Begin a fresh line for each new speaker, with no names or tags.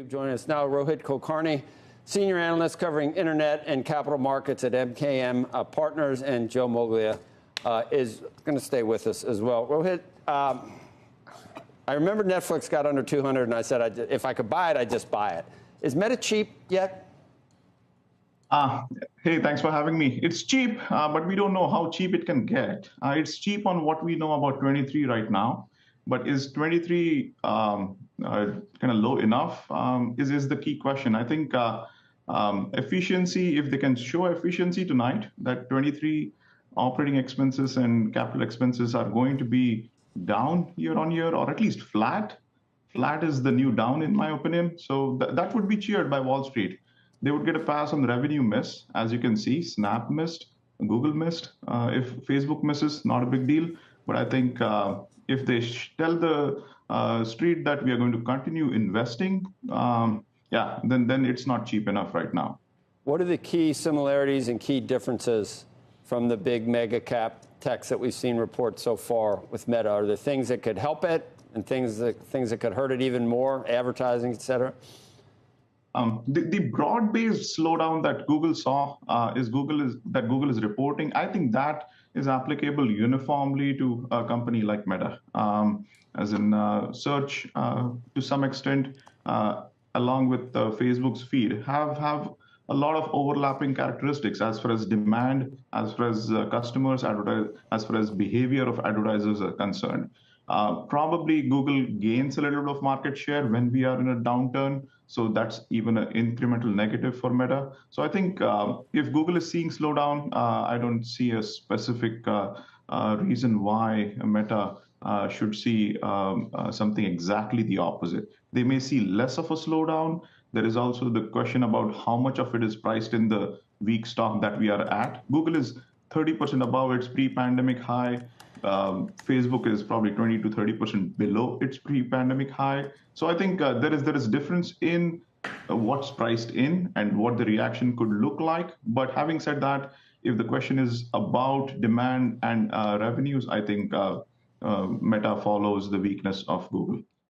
Joining us now, Rohit Kulkarni, senior analyst covering internet and capital markets at MKM Partners, and Joe Moglia is going to stay with us as well. Rohit, I remember Netflix got under 200, and I said if I could buy it, I'd just buy it. Is Meta cheap yet?
Hey, thanks for having me. It's cheap, but we don't know how cheap it can get. It's cheap on what we know about 23 right now, but is 23 kind of low enough is the key question. I think efficiency, if they can show efficiency tonight, that 23 operating expenses and capital expenses are going to be down year on year, or at least flat. Flat is the new down, in my opinion. So that would be cheered by Wall Street. They would get a pass on the revenue miss. As you can see, Snap missed, Google missed. If Facebook misses, not a big deal. But I think if they tell the street that we are going to continue investing, then it's not cheap enough right now.
What are the key similarities and key differences from the big mega cap techs that we've seen report so far with Meta? Are there things that could help it and things that could hurt it even more, advertising, et cetera?
The broad-based slowdown that Google saw that Google is reporting. I think that is applicable uniformly to a company like Meta, as in search to some extent, along with Facebook's feed, have a lot of overlapping characteristics as far as demand, as far as customers, as far as behavior of advertisers are concerned. Probably Google gains a little bit of market share when we are in a downturn. So that's even an incremental negative for Meta. So I think if Google is seeing slowdown, I don't see a specific reason why Meta should see something exactly the opposite. They may see less of a slowdown. There is also the question about how much of it is priced in the weak stock that we are at. Google is 30% above its pre-pandemic high. Facebook is probably 20 to 30% below its pre-pandemic high. So I think there is difference in what's priced in and what the reaction could look like. But having said that, if the question is about demand and revenues, I think Meta follows the weakness of Google.